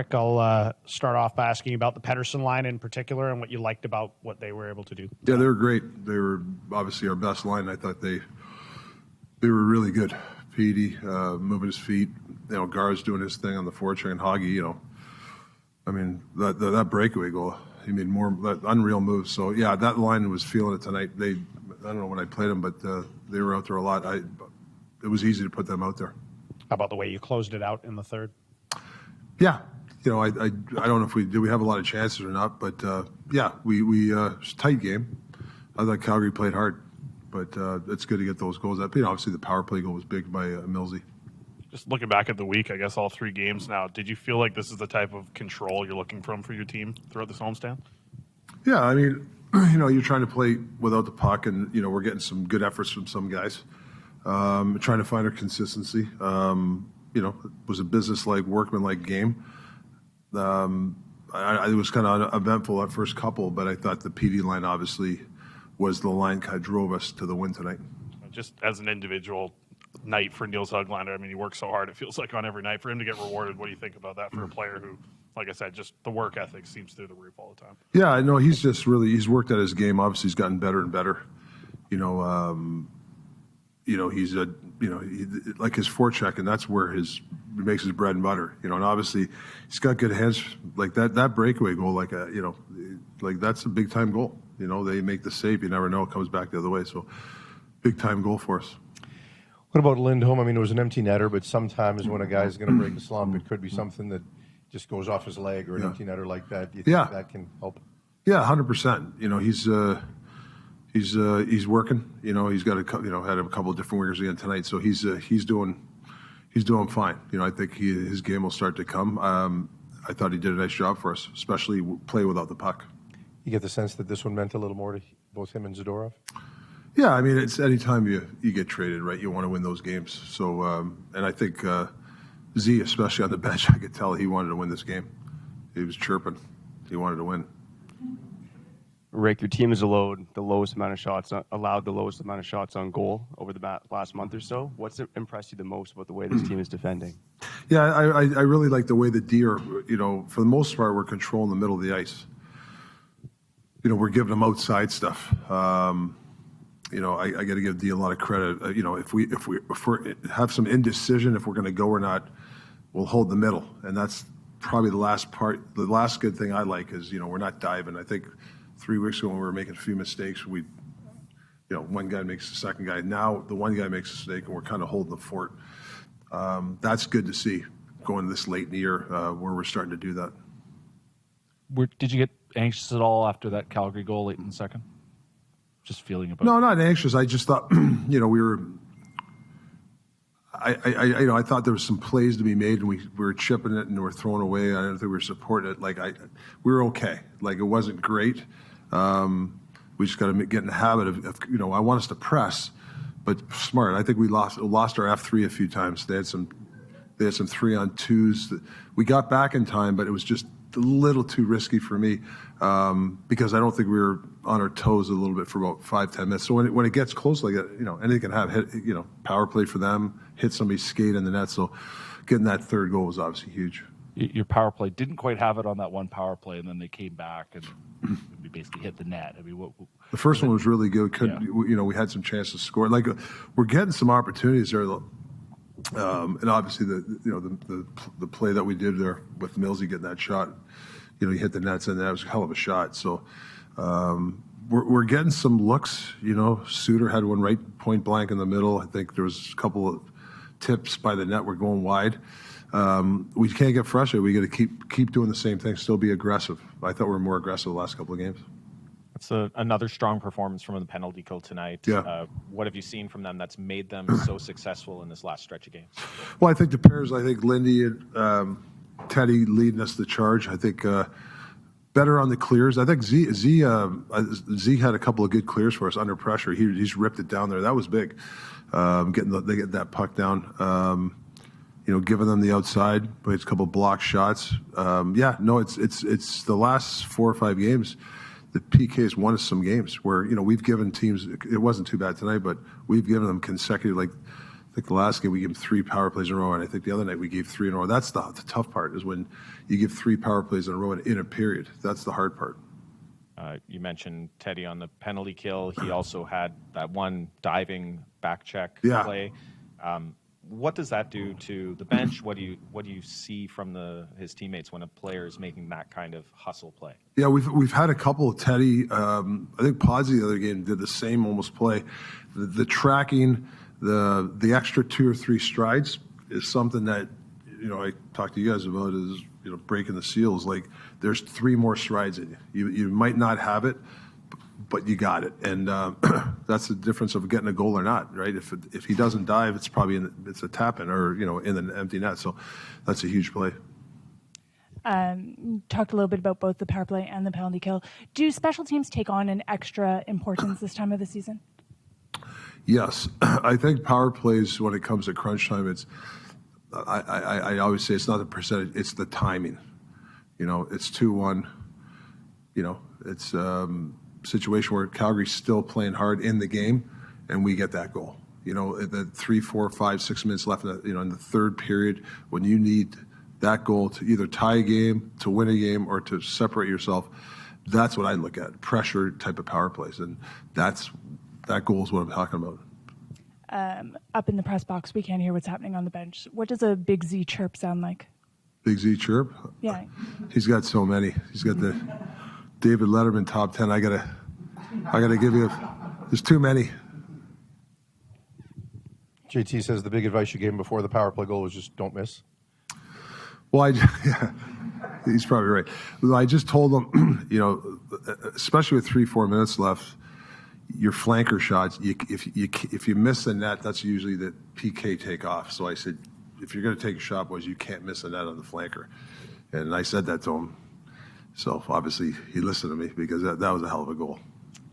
Rick, I'll start off by asking you about the Pettersson line in particular and what you liked about what they were able to do. Yeah, they were great. They were obviously our best line. I thought they were really good. Petey moving his feet. Gar's doing his thing on the forecheck, and Hoggy, I mean, that breakaway goal, he made more unreal moves. So, yeah, that line was feeling it tonight. I don't know when I played them, but they were out there a lot. It was easy to put them out there. How about the way you closed it out in the third? Yeah. I don't know if we have a lot of chances or not, but, yeah, we it was a tight game. I thought Calgary played hard, but it's good to get those goals. Obviously, the power play goal was big by Millsy. Just looking back at the week, I guess all 3 games now, did you feel like this is the type of control you're looking for your team throughout this homestand? Yeah, I mean, you're trying to play without the puck, and, we're getting some good efforts from some guys. Trying to find our consistency. It was a business-like, workman-like game. It was kind of eventful that first couple, but I thought the PD line obviously was the line kind of drove us to the win tonight. Just as an individual night for Nils Hoglander, I mean, he works so hard, it feels like on every night. For him to get rewarded, what do you think about that for a player who, like I said, just the work ethic seems through the roof all the time? Yeah, I know he's he's worked at his game. Obviously, he's gotten better and better. He's like his forecheck, and that's where he makes his bread and butter. And obviously he's got good hands. Like that breakaway goal, like that's a big time goal. They make the save. You never know, it comes back the other way. So big time goal for us. What about Lindholm? I mean, it was an empty netter, but sometimes when a guy's going to break a slump, it could be something that just goes off his leg or an empty netter like that. Do you think that can help? Yeah, 100%. He's working. He's got had a couple of different wingers again tonight, so he's doing fine. I think his game will start to come. I thought he did a nice job for us, especially play without the puck. You get the sense that this one meant a little more to both him and Zadorov? Yeah, I mean, it's anytime you get traded, right? You want to win those games. So, and I think Z, especially on the bench, I could tell he wanted to win this game. He was chirping. He wanted to win. Rick, your team has allowed the lowest amount of shots on goal over the last month or so. What's impressed you the most about the way this team is defending? Yeah, I really like the way the D are, for the most part, we're controlling the middle of the ice. We're giving them outside stuff. I got to give D a lot of credit. If we have some indecision if we're going to go or not, we'll hold the middle, and that's probably the last part. The last good thing I like is we're not diving. I think 3 weeks ago when we were making a few mistakes, one guy makes the second guy. Now the one guy makes a mistake, and we're kind of holding the fort. That's good to see going this late in the year where we're starting to do that. Did you get anxious at all after that Calgary goal late in the second? Just feeling about No, not anxious. I just thought, we were. I thought there was some plays to be made, and we were chipping it and we were throwing away. I don't think we were supporting it. We were okay. It wasn't great. We just got to get in the habit of I want us to press, but smart. I think we lost our F3 a few times. They had some 3-on-2s. We got back in time, but it was just a little too risky for me because I don't think we were on our toes a little bit for about 5-10 minutes. So when it gets close like that, anything can happen. Power play for them, hit somebody's skate in the net. So getting that third goal was obviously huge. your power play didn't quite have it on that one power play, and then they came back and we basically hit the net. I mean, the first one was really good. We had some chances to score. We're getting some opportunities there, and obviously the play that we did there with Millsy getting that shot, he hit the nets, and that was a hell of a shot. So we're getting some looks. Suter had one right point blank in the middle. I think there was a couple of tips by the net. We're going wide. We can't get frustrated. We got to keep doing the same thing. Still be aggressive. I thought we were more aggressive the last couple of games. That's another strong performance from the penalty kill tonight. Yeah. What have you seen from them that's made them so successful in this last stretch of games? Well, I think the pairs. I think Lindy and Teddy leading us the charge. I think better on the clears. I think Z had a couple of good clears for us under pressure. He's ripped it down there. That was big. They get that puck down. Giving them the outside, but it's a couple of block shots. It's the last 4 or 5 games. The PK's won us some games where we've given teams. It wasn't too bad tonight, but we've given them consecutive. think the last game we gave 3 power plays in a row, and I think the other night we gave 3 in a row. That's the tough part, is when you give 3 power plays in a row in a period. That's the hard part. You mentioned Teddy on the penalty kill. He also had that one diving back check play. What does that do to the bench? What do you see from his teammates when a player is making that kind of hustle play? Yeah, we've had a couple of Teddy. I think Podsy the other game did the same almost play. The tracking, the extra 2 or 3 strides is something that I talked to you guys about, is breaking the seals. Like, there's 3 more strides in you. You might not have it, but you got it, and that's the difference of getting a goal or not, right? If he doesn't dive, it's probably it's a tap in, or in an empty net. So that's a huge play. Talked a little bit about both the power play and the penalty kill. Do special teams take on an extra importance this time of the season? Yes, I think power plays, when it comes to crunch time, I always say it's not the percentage, it's the timing. It's 2-1. It's situation where Calgary's still playing hard in the game, and we get that goal. The 3, 4, 5, 6 minutes left in the third period, when you need that goal to either tie a game, to win a game, or to separate yourself. That's what I look at, pressure type of power plays, and that goal is what I'm talking about. Up in the press box, we can't hear what's happening on the bench. What does a Big Z chirp sound like? Big Z chirp? Yeah. He's got so many. He's got the David Letterman top 10. I gotta give you. There's too many. JT says the big advice you gave him before the power play goal was just don't miss. Well, yeah, he's probably right. I just told him, especially with 3-4 minutes left, your flanker shots, if you miss the net, that's usually the PK takeoff. So I said, if you're going to take a shot, boys, you can't miss a net on the flanker. And I said that to him. So obviously he listened to me, because that was a hell of a goal.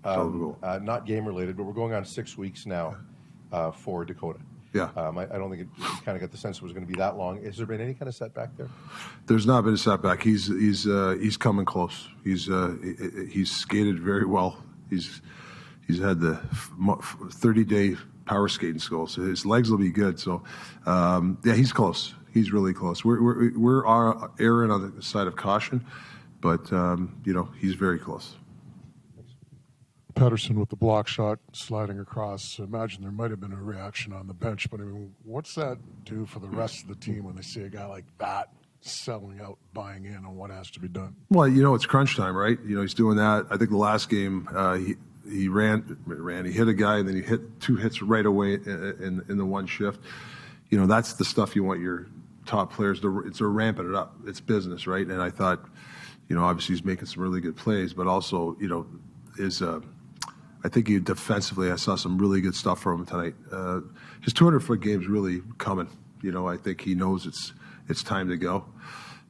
Not game related, but we're going on 6 weeks now for Dakota. Yeah. I don't think you kind of got the sense it was going to be that long. Has there been any kind of setback there? There's not been a setback. He's coming close. He's skated very well. He's had the 30-day power skating school, so his legs will be good. So yeah, he's close. He's really close. We're erring on the side of caution, but he's very close. Pettersson with the block shot sliding across. Imagine there might have been a reaction on the bench, but I mean, what's that do for the rest of the team when they see a guy like that selling out, buying in on what has to be done? Well, it's crunch time, right? He's doing that. I think the last game he ran, he hit a guy, and then he hit 2 hits right away in the one shift. That's the stuff you want your top players to. It's ramping it up. It's business, right? And I thought, obviously he's making some really good plays, but also, I think defensively, I saw some really good stuff from him tonight. His 200-foot game's really coming. I think he knows it's time to go,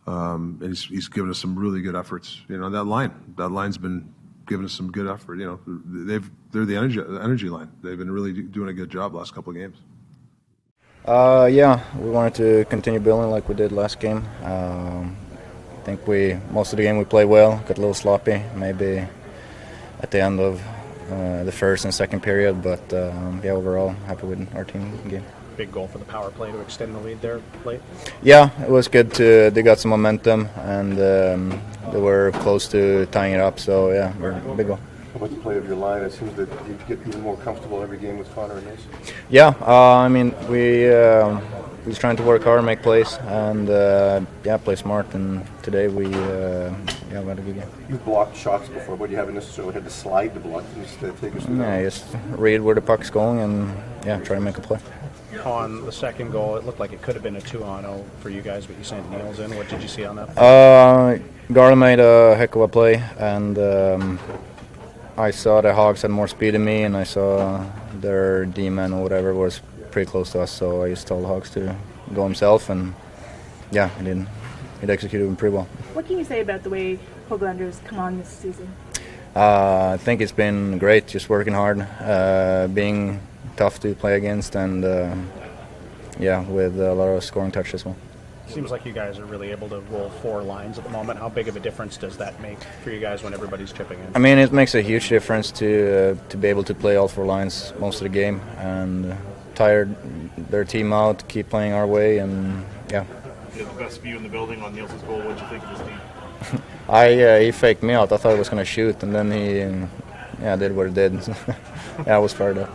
and he's given us some really good efforts. That line's been giving us some good effort. They're the energy line. They've been really doing a good job last couple of games. Yeah, we wanted to continue building like we did last game. I think most of the game we played well, got a little sloppy, maybe at the end of the first and second period, but yeah, overall happy with our team game. Big goal for the power play to extend the lead there late. Yeah, it was good they got some momentum, and they were close to tying it up, so yeah, big goal. How about the play of your line? It seems that you get even more comfortable every game with Connor and Mason. Yeah, I mean, we're trying to work hard, make plays, and play smart. And today we had a good game. You've blocked shots before, but you haven't necessarily had to slide the block. Just take us through. Yeah, just read where the puck's going, and try to make a play. On the second goal, it looked like it could have been a 2-on-0 for you guys, but you sent Niels in. What did you see on that? Garland made a heck of a play, and I saw the Hogs had more speed than me, and I saw their D-man or whatever was pretty close to us, so I just told the Hogs to go himself, and yeah, he didn't. He executed him pretty well. What can you say about the way Hoglander's come on this season? I think it's been great, just working hard, being tough to play against, and with a lot of scoring touch as well. Seems like you guys are really able to roll 4 lines at the moment. How big of a difference does that make for you guys when everybody's chipping in? I mean, it makes a huge difference to be able to play all 4 lines most of the game, and tired their team out, keep playing our way, and yeah. You had the best view in the building on Nils' goal. What did you think of his team? He faked me out. I thought he was going to shoot, and then he did what he did. Yeah, it was fair though.